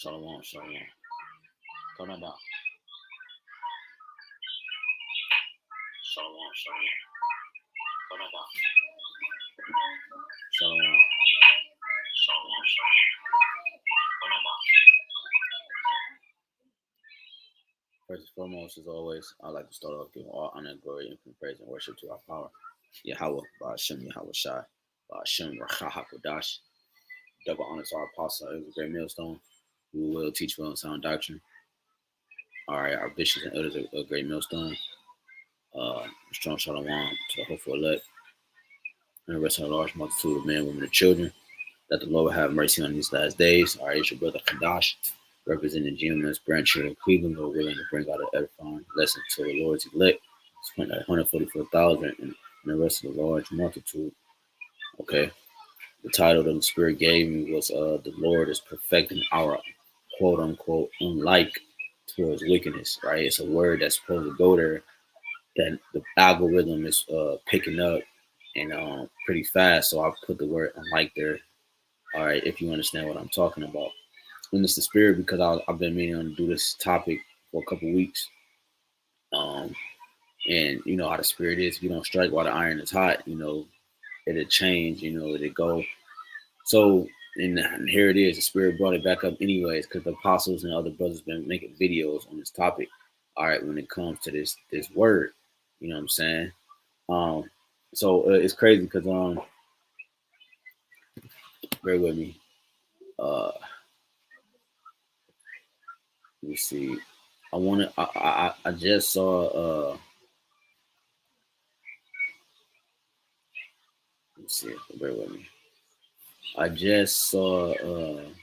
Shalom, shalom. Talking about shalom, shalom. Talking about shalom, shalom, shalom. Talking about. First and foremost, as always, I'd like to start off giving all honor, glory, and praise and worship to our power, YAHAWAH, BAHASHAM, YAHAWASHI, BAHASHAM, HAQADASH. Double honor to our apostle. It was a great millstone who will teach well and sound doctrine. All right, our bishops and elders are a great millstone. Strong shalom to the hopeful elect and the rest of the large multitude of men, women, and children, that the Lord will have mercy on these last days. All right, it's your brother HAQADASH, representing GMS branch here in Cleveland, who are willing to bring out an edifying lesson to the Lord's elect. It's 144,000 and the rest of the large multitude. Okay. The title that the Spirit gave me was The Lord is Perfecting Our quote unquote unlike towards wickedness, right? It's a word that's supposed to go there that the algorithm is picking up and pretty fast. So I put the word unlike there. All right, if you understand what I'm talking about. And it's the Spirit because I've been meaning to do this topic for a couple weeks. And you know how the Spirit is. If you don't strike while the iron is hot, you know, it'll change, you know, it'll go. So, and here it is. The Spirit brought it back up anyways because the apostles and other brothers been making videos on this topic. All right, when it comes to this word, you know what I'm saying? So it's crazy because bear with me. Let me see. I just saw let's see. Bear with me. I just saw an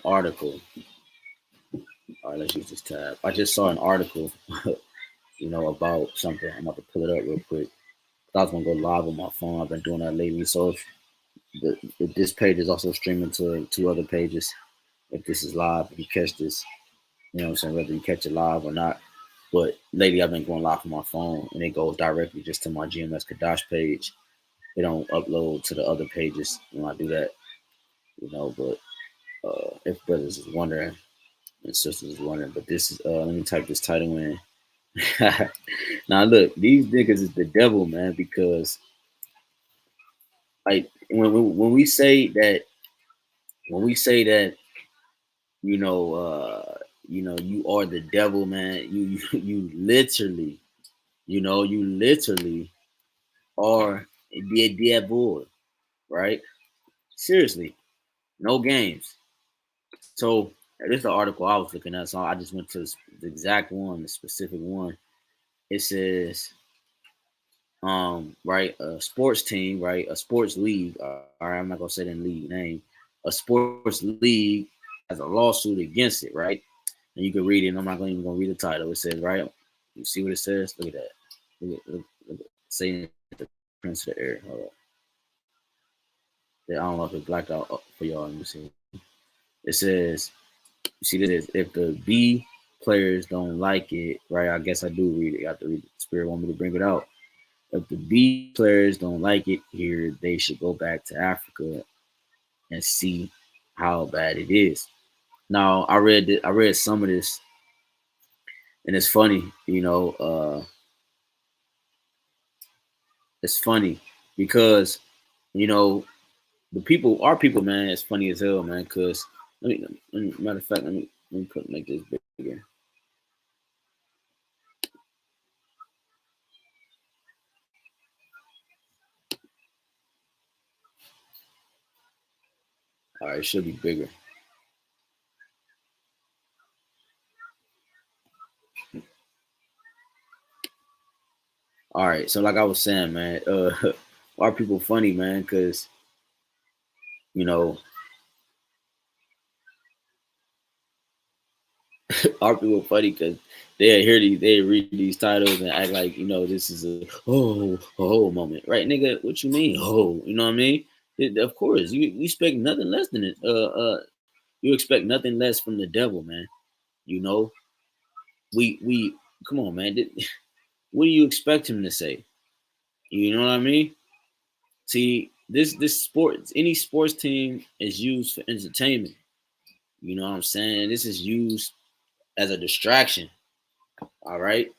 article. All right, let's use this tab. I just saw an article, you know, about something. I'm about to pull it up real quick. I was gonna go live on my phone. I've been doing that lately. So if this page is also streaming to two other pages. If this is live, if you catch this, you know what I'm saying, whether you catch it live or not. But lately I've been going live on my phone and it goes directly just to my GMS Kadash page. It don't upload to the other pages when I do that, you know, but if brothers is wondering and sisters is wondering, but this is let me type this title in. Now look, these niggas is the devil, man, because like when we say that you know you are the devil, man, you literally are the devil, right? Seriously, no games. So this is the article I was looking at, so I just went to the exact one, the specific one. It says right, a sports team, right, a sports league. All right, I'm not gonna say the league name. A sports league has a lawsuit against it, right? And you can read it. And I'm not even gonna read the title. It says, right, you see what it says? Look at that. Look at saying the Prince of the Air. Hold up. I don't know if it's blacked out for y'all. Let me see. It says, you see, this is if the B players don't like it, right? I guess I do read it. I have to read it. The Spirit want me to bring it out. If the B players don't like it here, they should go back to Africa and see how bad it is. Now, I read some of this, and it's funny, you know. It's funny because, you know, our people, man, it's funny as hell, man. Because matter of fact, let me make this bigger. All right, it should be bigger. All right, so like I was saying, man, our people funny, man, because you know our people funny because they read these titles and act like, you know, this is a whole moment, right, nigga? What you mean, oh, you know what I mean? Of course, you expect nothing less than it. You expect nothing less from the devil, man. You know, we come on, man. What do you expect him to say? You know what I mean? See, this sports, any sports team is used for entertainment. You know what I'm saying? This is used as a distraction. All right,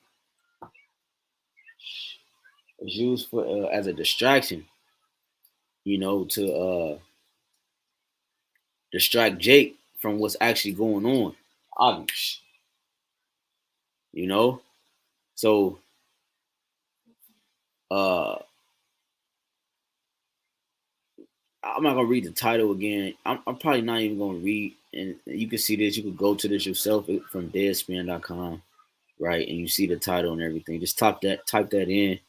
it's used for as a distraction. You know, to distract Jake from what's actually going on. Obvious, you know. So uh I'm not gonna read the title again. I'm probably not even gonna read, and you can see this. You could go to this yourself from deadspin.com, right? And you see the title and everything. Just type that in,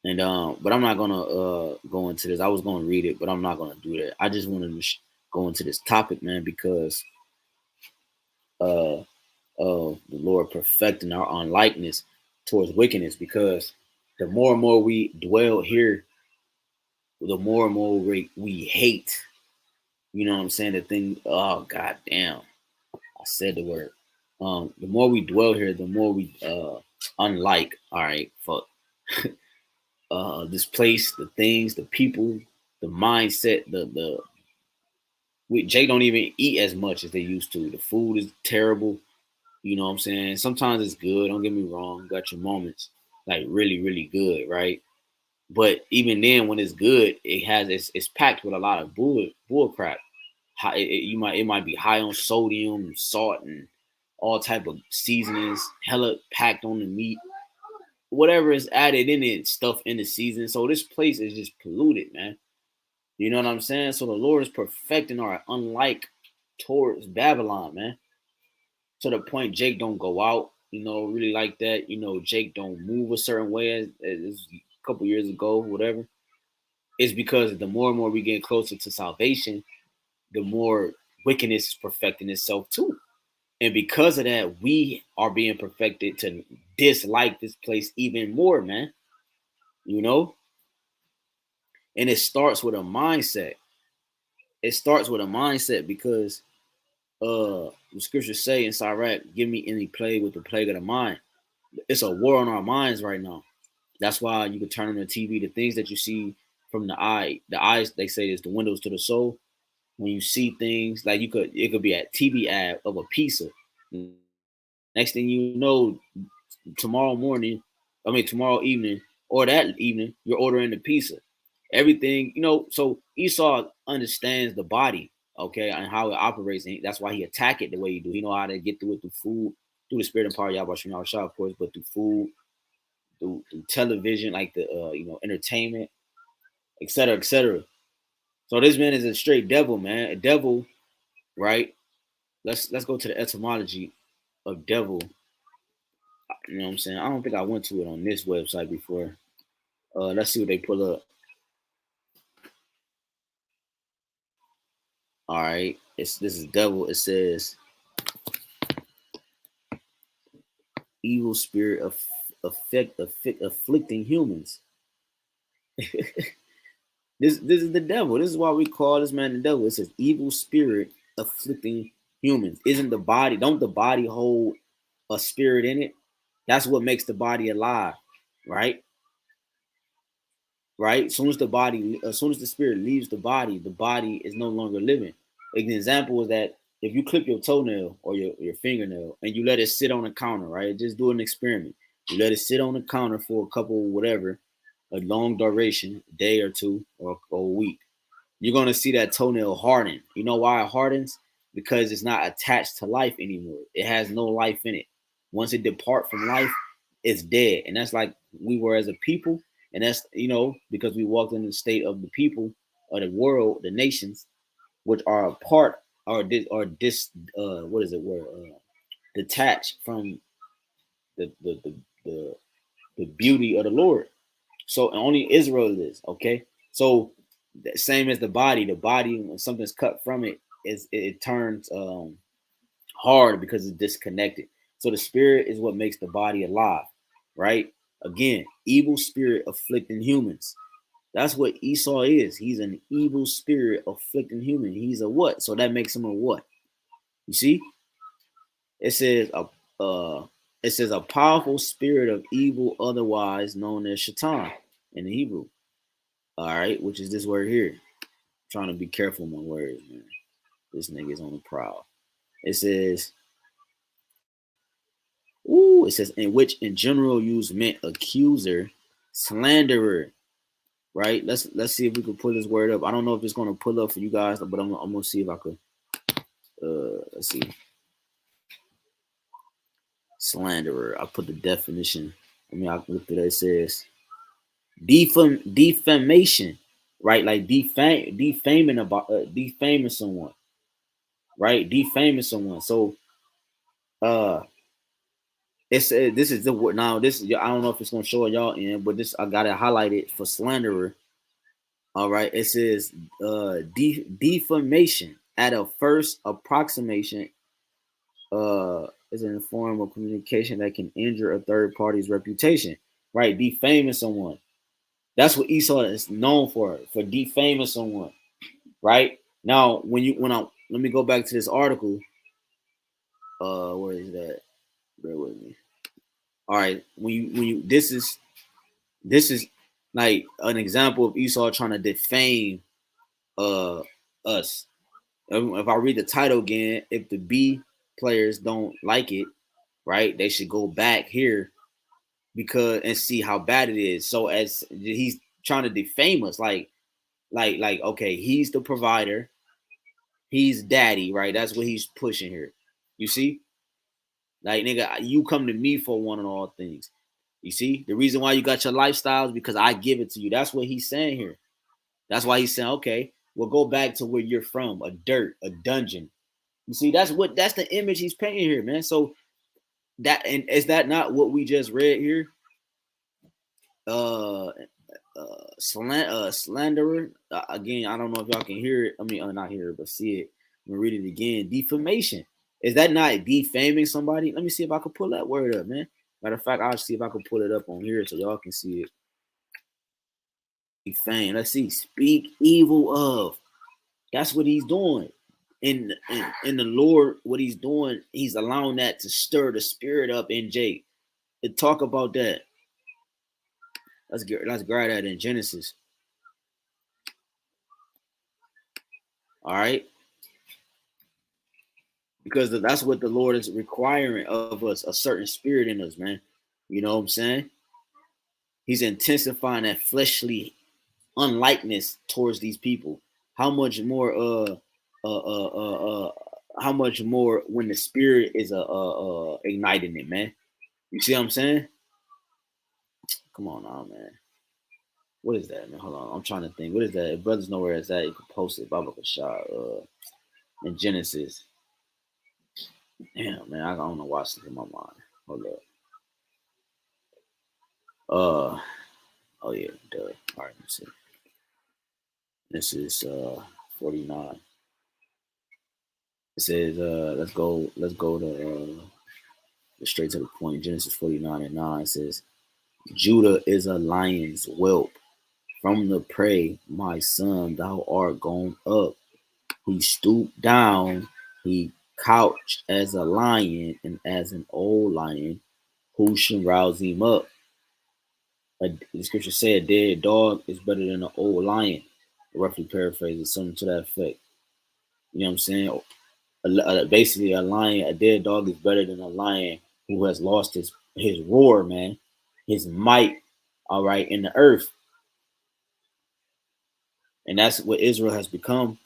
and but I'm not gonna go into this. I was gonna read it, but I'm not gonna do that. I just wanted to go into this topic, man, because uh of the Lord perfecting our unlikeness towards wickedness. Because the more and more we dwell here, the more and more we hate. You know what I'm saying? The thing. Oh god damn! I said the word. The more we dwell here, the more we unlike. All right, fuck. This place, the things, the people, the mindset, Jay don't even eat as much as they used to. The food is terrible. You know what I'm saying? Sometimes it's good. Don't get me wrong. Got your moments, like really, really good, right? But even then, when it's good, it's packed with a lot of bull crap. It might be high on sodium, salt, and all type of seasonings, hella packed on the meat. Whatever is added in it, stuff in the season. So this place is just polluted, man. You know what I'm saying? So the Lord is perfecting our unlike towards Babylon, man. To the point Jake don't go out, really like that. Jake don't move a certain way as a couple years ago, whatever. It's because the more and more we get closer to salvation, the more wickedness is perfecting itself too. And because of that, we are being perfected to dislike this place even more, man. You know? And it starts with a mindset. It starts with a mindset because the scriptures say in Sirach, give me any plague with the plague of the mind. It's a war on our minds right now. That's why you can turn on the TV, the things that you see from the eye. The eyes, they say, is the windows to the soul. When you see things like it could be a TV ad of a pizza. Next thing you know, tomorrow morning, tomorrow evening or that evening, you're ordering the pizza. Everything, so Esau understands the body, okay, and how it operates. And that's why he attack it the way he do. He know how to get through it through food, through the spirit and power of YAHAWASHI, of course, but through food, through television, like the entertainment, etc., etc. So this man is a straight devil, man. A devil, right? Let's go to the etymology of devil. You know what I'm saying? I don't think I went to it on this website before. Let's see what they pull up. All right, this is devil. It says evil spirit afflicting humans. This is the devil. This is why we call this man the devil. It says evil spirit afflicting humans. Isn't the body? Don't the body hold a spirit in it? That's what makes the body alive, right? Right. As soon as the spirit leaves the body is no longer living. An example is that if you clip your toenail or your fingernail and you let it sit on the counter, right? Just do an experiment. You let it sit on the counter for a couple, whatever, a long duration, a day or two or a week. You're gonna see that toenail harden. You know why it hardens? Because it's not attached to life anymore. It has no life in it. Once it depart from life, it's dead. And that's like we were as a people. And that's because we walked in the state of the people of the world, the nations, which are a part what is it word detached from the the, the the the beauty of the Lord. So only Israel is okay. So the same as the body when something's cut from it, it turns hard because it's disconnected. So the spirit is what makes the body alive, right? Again, evil spirit afflicting humans. That's what Esau is. He's an evil spirit afflicting human. He's a what? So that makes him a what? You see? It says It says a powerful spirit of evil, otherwise known as Shaitan in the Hebrew. All right, which is this word here. I'm trying to be careful with my words, man. This nigga's on the prowl. It says, it says, in which in general use meant accuser, slanderer. Right? Let's see if we can pull this word up. I don't know if it's gonna pull up for you guys, but I'm gonna see if I could. Let's see. Slanderer. I put the definition. I mean, I looked at it. It says defamation, right? Like defaming about defaming someone, right? Defaming someone. So it's this is the word now. This I don't know if it's gonna show y'all in, but this I got it highlighted for slanderer. All right, it says defamation at a first approximation is in a form of communication that can injure a third party's reputation. Right, defaming someone. That's what Esau is known for defaming someone. Right now, let me go back to this article. Where is that? Bear with me. All right, when you this is like an example of Esau trying to defame us. If I read the title again, if the B players don't like it, right, they should go back here because and see how bad it is. So as he's trying to defame us, like okay, he's the provider, he's daddy, right? That's what he's pushing here. You see, like nigga, you come to me for one and all things. You see, the reason why you got your lifestyle is because I give it to you. That's what he's saying here. That's why he's saying, okay, we'll go back to where you're from, a dungeon. You see, that's the image he's painting here, man. So that, and is that not what we just read here? Slanderer. Again, I don't know if y'all can hear it. I mean, not hear it, but see it. I'm gonna read it again. Defamation. Is that not defaming somebody? Let me see if I can pull that word up, man. Matter of fact, I'll see if I can pull it up on here so y'all can see it. Defame. Let's see. Speak evil of. That's what he's doing. In the Lord, what he's doing, he's allowing that to stir the spirit up in Jake. And talk about that. Let's grab that in Genesis. All right. Because that's what the Lord is requiring of us, a certain spirit in us, man. You know what I'm saying? He's intensifying that fleshly unlikeness towards these people. How much more how much more when the spirit is igniting it, man. You see what I'm saying? Come on now, man. What is that, man? Hold on. I'm trying to think. What is that? If brothers know where it's at, you can post it. Baba Kashah in Genesis. Damn, man. I don't know why it's in my mind. Hold up. Oh yeah, duh. All right, let's see. This is 49. It says let's go to straight to the point. Genesis 49:9. It says, Judah is a lion's whelp. From the prey, my son, thou art gone up. He stooped down, he couched as a lion, and as an old lion, who shall rouse him up? The scripture said, a dead dog is better than an old lion. Roughly paraphrasing, something to that effect. You know what I'm saying? Basically, a dead dog is better than a lion who has lost his roar, man, his might, all right, in the earth. And that's what Israel has become.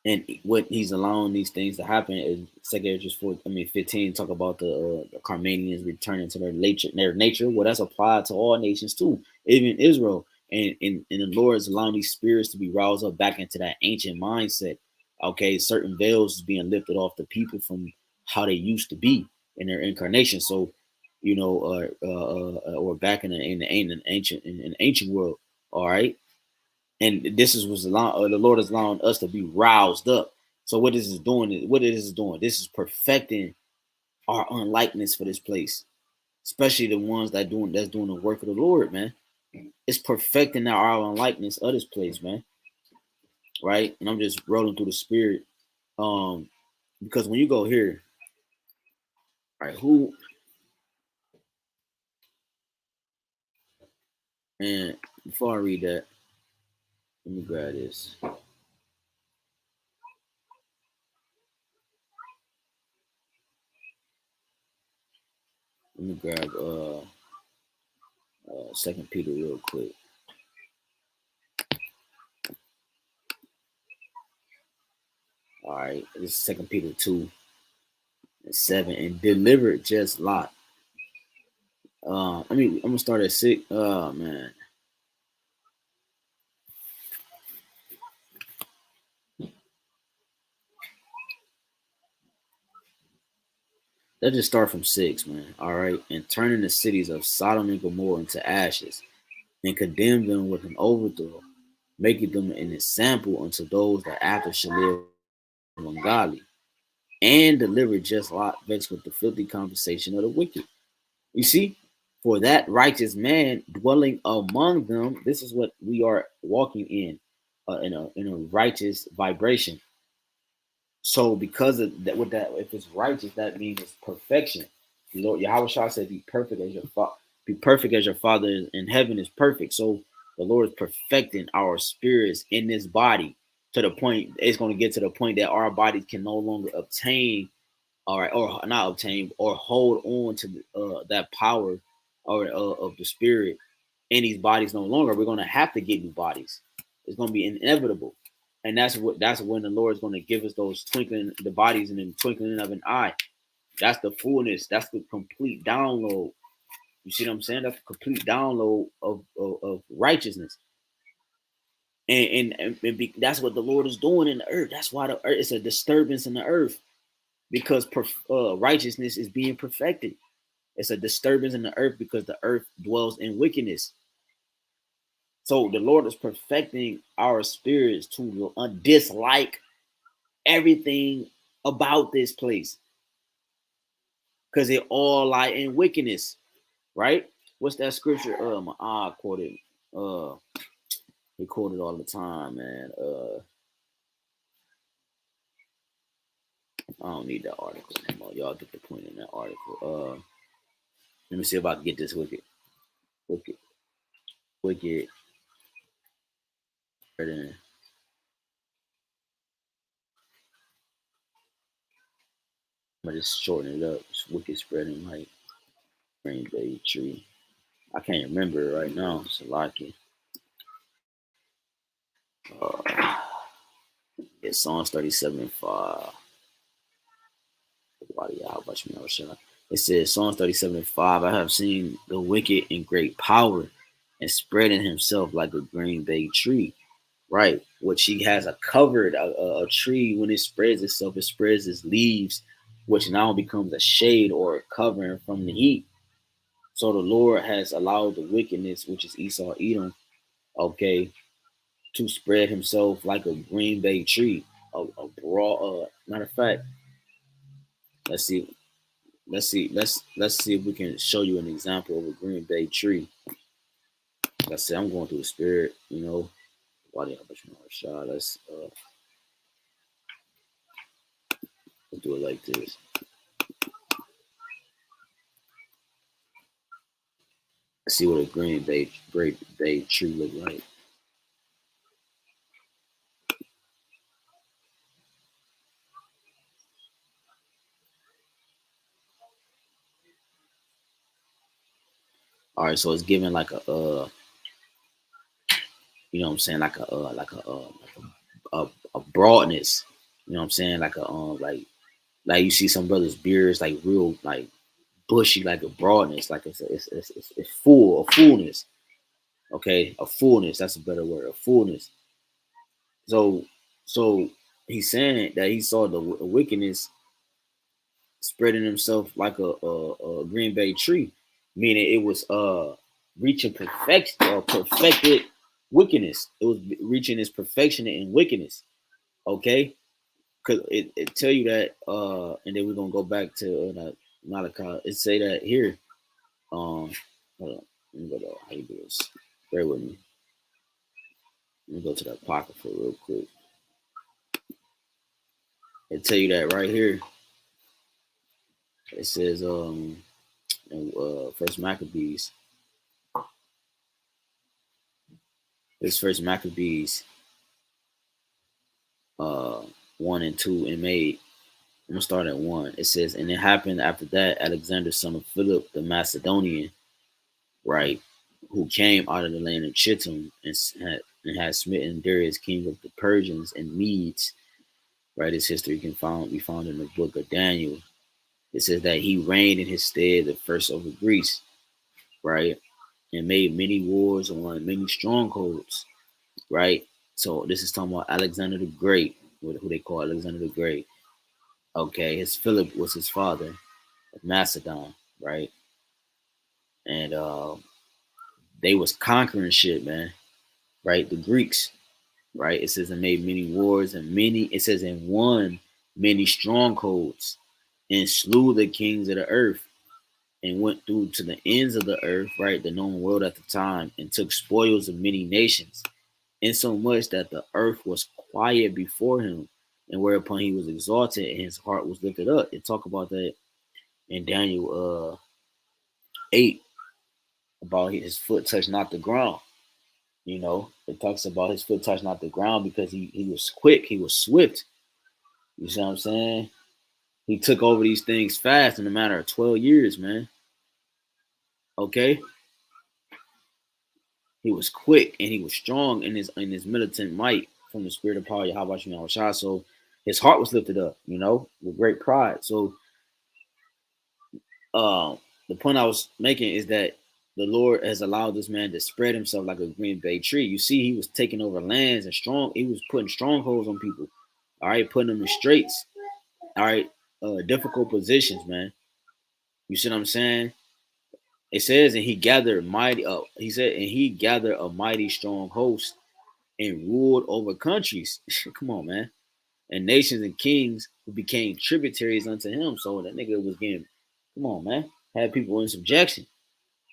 And what he's allowing these things to happen is 15 talk about the Carmanians returning to their nature. Well, that's applied to all nations too, even Israel. And the Lord is allowing these spirits to be roused up back into that ancient mindset. Okay, certain veils is being lifted off the people from how they used to be in their incarnation. So, you know, or back in the ancient world. All right. And this is the Lord is allowing us to be roused up. So what this is doing? This is perfecting our unlikeness for this place, especially the ones that's doing the work of the Lord, man. It's perfecting our unlikeness of this place, man. Right? And I'm just rolling through the spirit, because when you go here, right? Who And before I read that, let me grab this. Let me grab 2 Peter real quick. All right, this is 2 Peter 2:7. And delivered just Lot. I'm gonna start at 6. Oh man. Let's just start from 6, man. All right. And turning the cities of Sodom and Gomorrah into ashes, and condemn them with an overthrow, making them an example unto those that after shall live ungodly, and deliver just Lot vexed with the filthy conversation of the wicked. You see, for that righteous man dwelling among them, this is what we are walking in a righteous vibration. So because of that, with that, if it's righteous, that means it's perfection. The Lord Yahawah said, "Be perfect as your father. Be perfect as your Father in heaven is perfect." So the Lord is perfecting our spirits in this body to the point it's going to get to the point that our bodies can no longer obtain, or not obtain, or hold on to that power of the spirit in these bodies no longer. We're going to have to get new bodies. It's going to be inevitable, and that's when the Lord is going to give us those twinkling the bodies in the twinkling of an eye. That's the fullness. That's the complete download. You see what I'm saying? That's a complete download of righteousness, that's what the Lord is doing in the earth. That's why the earth it's a disturbance in the earth, because righteousness is being perfected. It's a disturbance in the earth because the earth dwells in wickedness. So the Lord is perfecting our spirits to dislike everything about this place because it all lie in wickedness, right? What's that scripture? I quoted. He quoted all the time, man. I don't need that article anymore. Y'all get the point in that article. Let me see if I can get this wicked, wicked. I'm gonna just shorten it up. It's wicked spreading like green bay tree. I can't remember it right now. So like it. Uh, it's Psalms 37:5. It says Psalms 37:5. I have seen the wicked in great power and spreading himself like a green bay tree. Right, which he has a covered a tree. When it spreads itself, it spreads its leaves, which now becomes a shade or a covering from the heat. So the Lord has allowed the wickedness, which is Esau, Edom, okay, to spread himself like a green bay tree. A broad, matter of fact, let's see, let's see if we can show you an example of a green bay tree. Like I said, I'm going through the spirit, you know. Let's do it like this. See what a great bay tree look like. All right, so it's given like you know what I'm saying, a broadness. You know what I'm saying, like you see some brothers' beards like real like bushy, like a broadness, like it's full, a fullness. Okay, a fullness. That's a better word, a fullness. So so he's saying that he saw the wickedness spreading himself like a green bay tree, meaning it was reaching perfection or perfected wickedness. It was reaching its perfection in wickedness. Okay, because it tell you that, and then we're gonna go back to Malachi. It say that here. Hold on. Let me go to how you do this. Bear with me. Let me go to that apocrypha real quick. It tell you that right here. It says in First Maccabees. It's First Maccabees 1 and 2 and made. I'm gonna start at 1. It says, and it happened after that, Alexander, son of Philip the Macedonian, right, who came out of the land of Chittim and had smitten Darius, king of the Persians and Medes. Right, his history can be found in the book of Daniel. It says that he reigned in his stead the first over Greece, right, and made many wars and won many strongholds, right. So this is talking about Alexander the Great, who they call Alexander the Great. Okay, his Philip was his father of Macedon, right, and they was conquering shit, man, right. The Greeks, right. It says and made many wars and many. It says and won many strongholds and slew the kings of the earth and went through to the ends of the earth, right, the known world at the time, and took spoils of many nations, insomuch that the earth was quiet before him, and whereupon he was exalted and his heart was lifted up. It talk about that in Daniel 8, about his foot touched not the ground. You know, it talks about his foot touched not the ground because he was quick, he was swift. You see what I'm saying? He took over these things fast in a matter of 12 years, man. Okay? He was quick and he was strong in his militant might from the spirit of power, YAHWASHI. So his heart was lifted up, you know, with great pride. So uh, the point I was making is that the Lord has allowed this man to spread himself like a green bay tree. You see, he was taking over lands and he was putting strongholds on people. All right, putting them in straits. All right, difficult positions, man. You see what I'm saying? It says, and he gathered mighty. He said, and he gathered a mighty strong host and ruled over countries. Come on, man. And nations and kings who became tributaries unto him. So that nigga was getting, come on, man. Had people in subjection,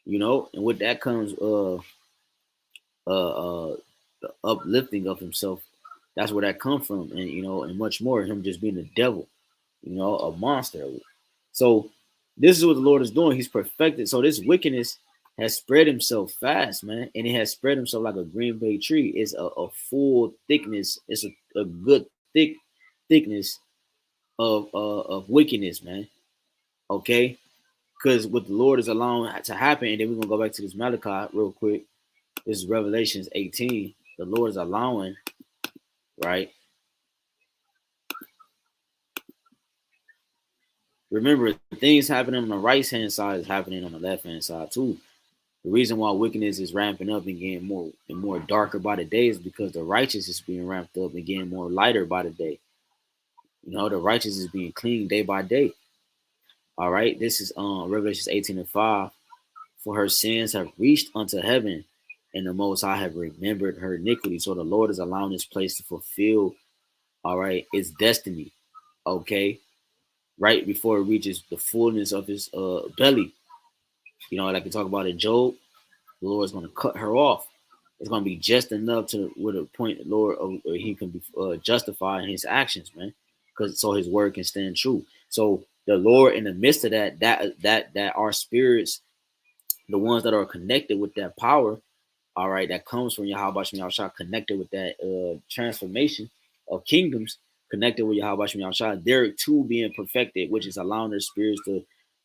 you know. And with that comes the uplifting of himself. That's where that come from, and you know, and much more. Him just being the devil, you know, a monster. So this is what the Lord is doing. He's perfected. So this wickedness has spread himself fast, man, and it has spread himself like a green bay tree. It's a full thickness. It's a good thickness of wickedness, man. Okay, because what the Lord is allowing to happen, and then we're gonna go back to this Malachi real quick. This is Revelations 18. The Lord is allowing, right? Remember, things happening on the right hand side is happening on the left hand side too. The reason why wickedness is ramping up and getting more and more darker by the day is because the righteous is being ramped up and getting more lighter by the day. You know, the righteous is being cleaned day by day. All right. This is Revelations 18 and 5. For her sins have reached unto heaven, and the Most High have remembered her iniquity. So the Lord is allowing this place to fulfill, all right, its destiny. Okay. Right before it reaches the fullness of his belly. You know, like we talk about in Job, the Lord is going to cut her off. It's going to be just enough to with a point, Lord, he can be justified in his actions, man, because so his word can stand true. So the Lord, in the midst of that our spirits, the ones that are connected with that power, all right, that comes from YAHWASHI, connected with that transformation of kingdoms, connected with YAHWASHI, they're too being perfected, which is allowing their spirits to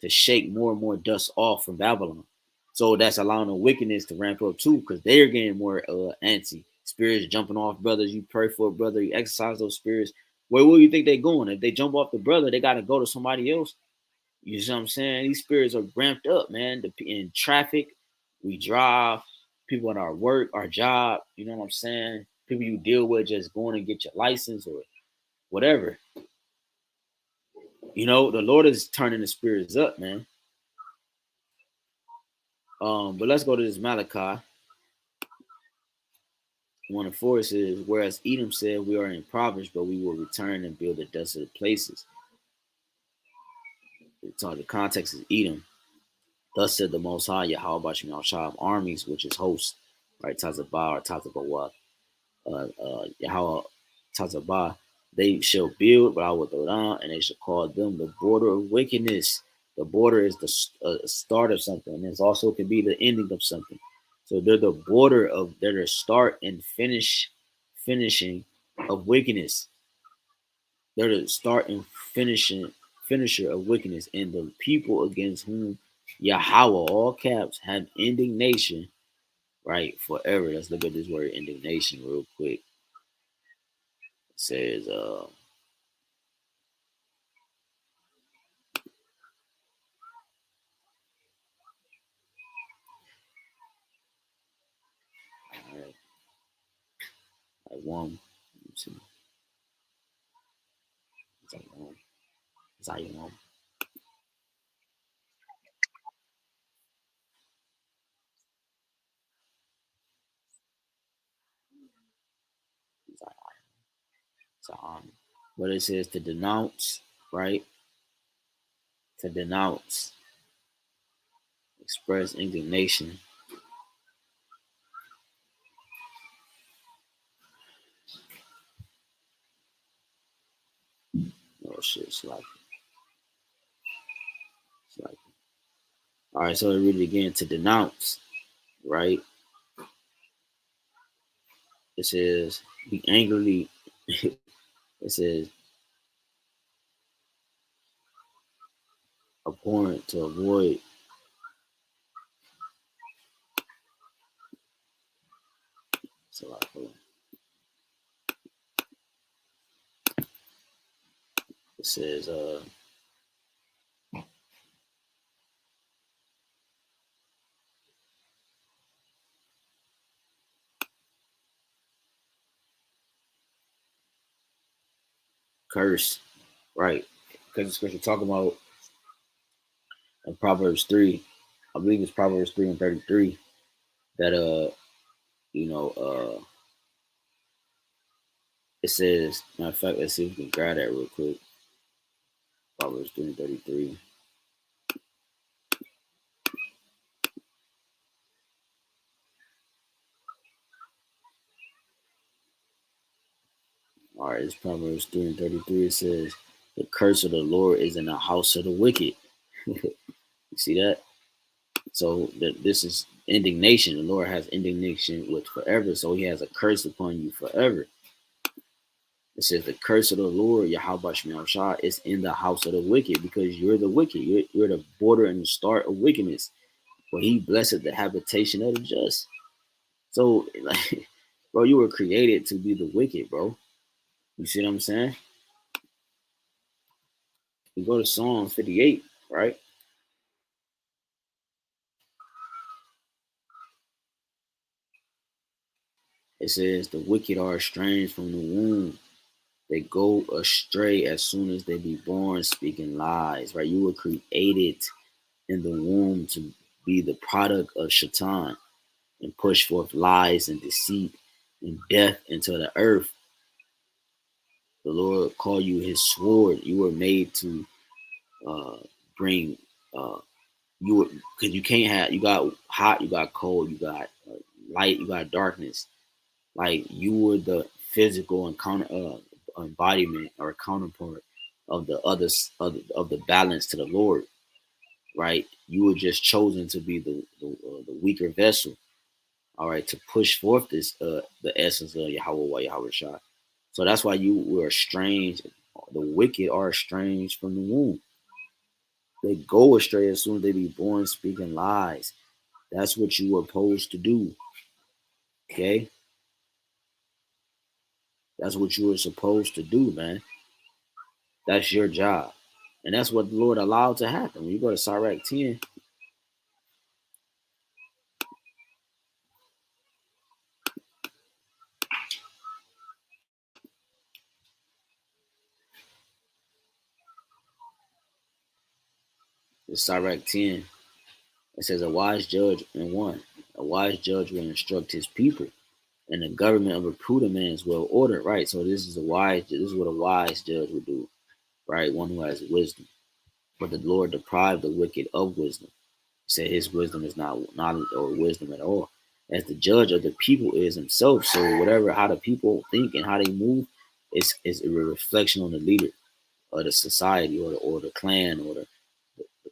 shake more and more dust off from Babylon. So that's allowing the wickedness to ramp up too, because they're getting more antsy. Spirits jumping off brothers. You pray for a brother, you exercise those spirits. Where will you think they're going? If they jump off the brother, they got to go to somebody else. You see what I'm saying? These spirits are ramped up, man. In traffic, we drive, people at our work, our job, you know what I'm saying? People you deal with just going to get your license or whatever. You know, the Lord is turning the spirits up, man. But let's go to this Malachi. 1 and 4 says, whereas Edom said, we are impoverished, but we will return and build the desolate places. So the context is Edom. Thus said the Most High, Yahweh of armies, which is hosts, right? Tazabah or Tazabawa. Yahweh Tazabah, they shall build, but I will throw down, and they shall call them the border of wickedness. The border is the start of something, and it also can be the ending of something. So they're the border of, they're the start and finishing of wickedness. They're the start and finisher of wickedness, and the people against whom Yahawah, all caps, have indignation, right, forever. Let's look at this word indignation real quick. It says, like one, let's see, it's like one, it's like one, it's like, it's like, but it says to denounce, right? To denounce, express indignation. Oh shit, it's like. All right, so I read it again. To denounce, right? It says be angrily. It says abhorrent, to avoid. So like, it says curse, right? Because the scripture talking about in Proverbs 3, I believe it's Proverbs 3 and 33, that you know, it says, matter of fact, let's see if we can grab that real quick. Proverbs 3 and 33. All right, it's Proverbs 3 and 33. It says, the curse of the Lord is in the house of the wicked. You see that? So that this is indignation. The Lord has indignation with forever. So he has a curse upon you forever. It says the curse of the Lord, Yahawah, is in the house of the wicked, because you're the wicked. You're the border and the start of wickedness. But he blessed the habitation of the just. So, like, bro, you were created to be the wicked, bro. You see what I'm saying? You go to Psalm 58, right? It says the wicked are estranged from the womb. They go astray as soon as they be born, speaking lies, right? You were created in the womb to be the product of Shaitan and push forth lies and deceit and death into the earth. The Lord called you his sword. You were made to uh, bring, you were, because you can't have, you got hot, you got cold, you got light, you got darkness. Like you were the physical and embodiment or counterpart of the others of the balance to the Lord, right? You were just chosen to be the weaker vessel, all right, to push forth this the essence of Yahawah Yahawashi. So that's why you were estranged. The wicked are estranged from the womb. They go astray as soon as they be born, speaking lies. That's what you were supposed to do. Okay, that's what you were supposed to do, man. That's your job. And that's what the Lord allowed to happen. When you go to Sirach 10, it's Sirach 10, it says, a wise judge in one. A wise judge will instruct his people, and the government of a prudent man is well ordered. Right. So this is what a wise judge would do, right? One who has wisdom. But the Lord deprived the wicked of wisdom. He said his wisdom is not knowledge or wisdom at all. As the judge of the people is himself. So whatever how the people think and how they move is a reflection on the leader or the society or the clan or the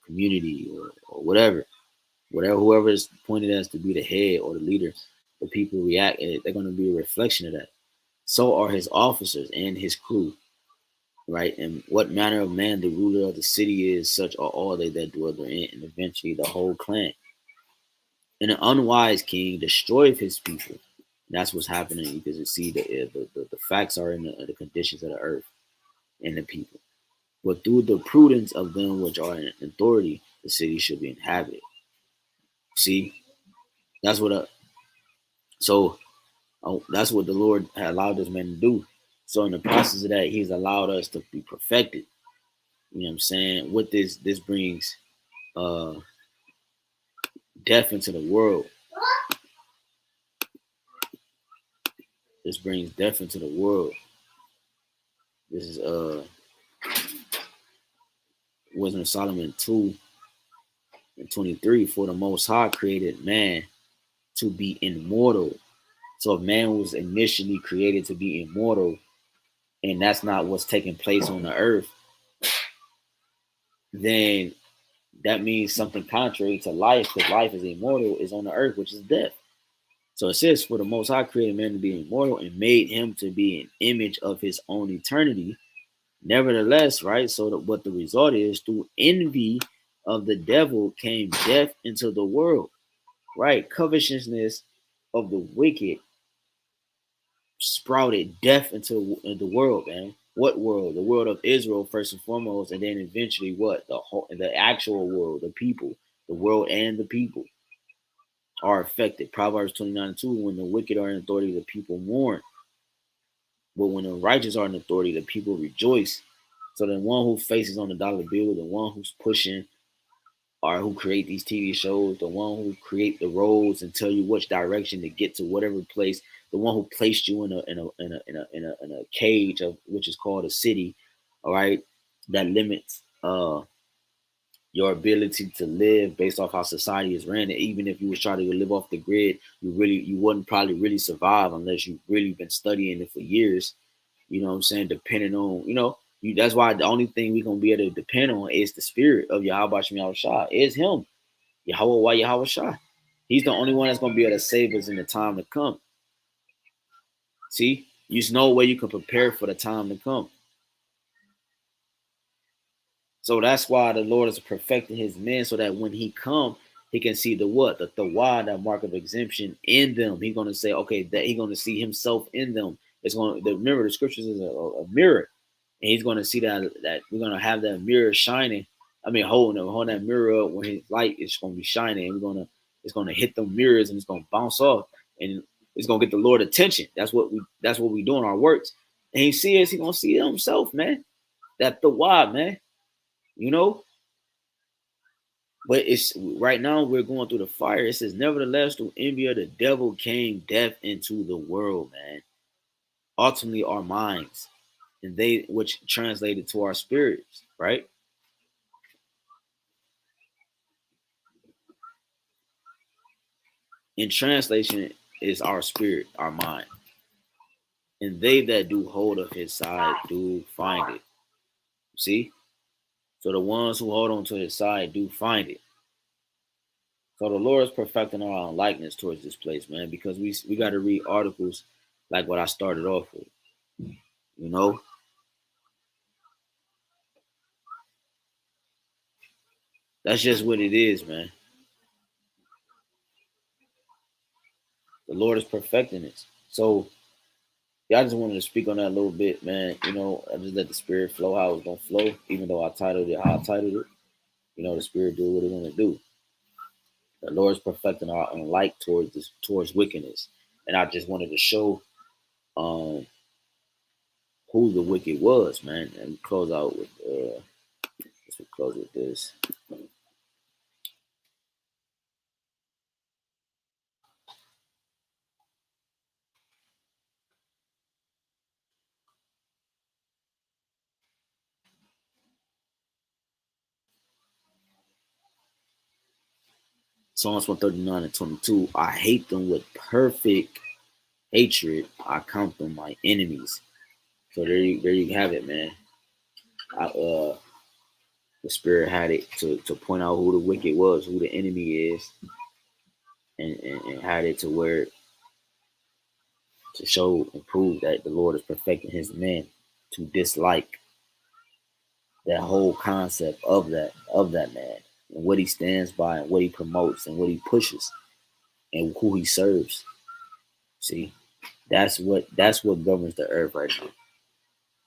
community or whatever. Whatever whoever is pointed as to be the head or the leader, the people react, and they're going to be a reflection of that. So are his officers and his crew, right? And what manner of man the ruler of the city is, such are all they that dwell therein, and eventually the whole clan. And an unwise king destroyeth his people. And that's what's happening because you see the facts are in the conditions of the earth and the people. But through the prudence of them which are in authority, the city should be inhabited. See, that's what so that's what the Lord had allowed this man to do. So in the process of that, He's allowed us to be perfected. You know what I'm saying? With this brings uh death into the world. This brings death into the world. This is Wisdom of Solomon 2:23. For the Most High created man to be immortal. So if man was initially created to be immortal, and that's not what's taking place on the earth, then that means something contrary to life, because life is immortal, is on the earth, which is death. So it says, for the Most High created man to be immortal and made him to be an image of his own eternity. Nevertheless, right? So what the result is, through envy of the devil came death into the world, right? Covetousness of the wicked sprouted death into the world, man. What world? The world of Israel first and foremost, and then eventually what? The actual world, the people, the world and the people are affected. Proverbs 29:2. When the wicked are in authority, the people mourn. But when the righteous are in authority, the people rejoice. So the one who faces on the dollar bill, the one who's pushing or who create these TV shows, the one who create the roads and tell you which direction to get to whatever place, the one who placed you in a cage of which is called a city, all right, that limits your ability to live based off how society is ran. And even if you was trying to live off the grid, you wouldn't probably really survive unless you've really been studying it for years. You know what I'm saying? Depending on, that's why the only thing we're gonna be able to depend on is the spirit of YAHWASHI YAHWASHI. Is him. YAHWAH YAHWASHI. He's the only one that's gonna be able to save us in the time to come. See? You just know where you can prepare for the time to come. So that's why the Lord is perfecting his men so that when he come, he can see the what? The tawad, that mark of exemption in them. He's gonna say, okay, that he's gonna see himself in them. It's going to remember the scriptures is a mirror. And he's gonna see that we're gonna have that mirror shining. I mean, hold that mirror up when his light is gonna be shining, and it's gonna hit them mirrors and it's gonna bounce off and it's gonna get the Lord attention. That's what we do in our works. And he sees, he's gonna see himself, man. That the why, man. You know, but it's right now we're going through the fire. It says, nevertheless, through envy of the devil came death into the world, man. Ultimately, our minds, and they which translated to our spirits, right? In translation, is our spirit, our mind. And they that do hold of his side do find it. See? So the ones who hold on to his side do find it. So the Lord is perfecting our likeness towards this place, man, because we got to read articles like what I started off with. You know, that's just what it is, man. The Lord is perfecting it. So yeah, I just wanted to speak on that a little bit, man. I just let the spirit flow how it's gonna flow, even though I titled it how I titled it. The spirit do what it's gonna do. The Lord is perfecting our own light towards wickedness. And I just wanted to show um who the wicked was, man. And close out with let's close with this. Psalms 139:22. I hate them with perfect hatred. I count them my enemies. So there you have it, man. I, The Spirit had it to point out who the wicked was, who the enemy is, and had it to where to show and prove that the Lord is perfecting his men to dislike that whole concept of that man and what he stands by and what he promotes and what he pushes and who he serves. See, that's what governs the earth right now.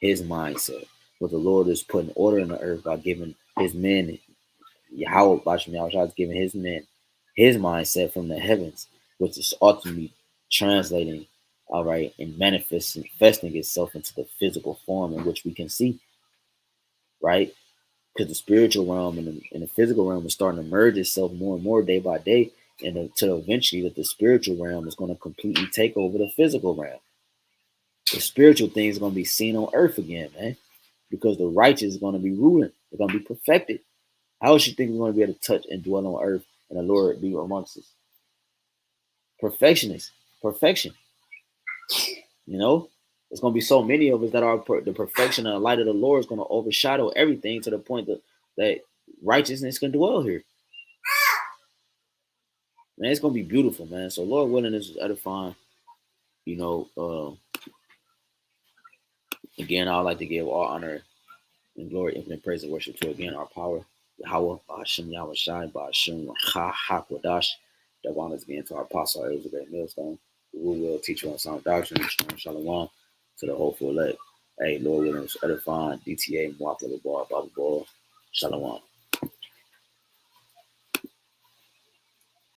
His mindset. But the Lord is putting order in the earth by giving his men YAHWAH is giving his men his mindset from the heavens, which is ultimately translating, all right, and manifesting itself into the physical form in which we can see, right? Because the spiritual realm and the physical realm is starting to merge itself more and more day by day, and until eventually that the spiritual realm is going to completely take over the physical realm. The spiritual things are going to be seen on earth again, man, because the righteous is going to be ruling. They're going to be perfected. How else you think we're going to be able to touch and dwell on earth and the Lord be amongst us? Perfectionists, perfection. You know, there's going to be so many of us that are the perfection and the light of the Lord is going to overshadow everything to the point that righteousness can dwell here. Man, it's going to be beautiful, man. So Lord willing, this is edifying. You know, again, I'd like to give all honor and glory, infinite praise and worship to again our power, Yahawah, BAHASHAM, YAHAWASHI, BAHASHAM, HAQADASH. That honors again to our apostle, it was a great millstone, who will teach you on sound doctrine, shalom, to the hopeful elect. Hey, Lord willing, edifying, DTA, Mwakla, Bar, Baba Ball, shalom.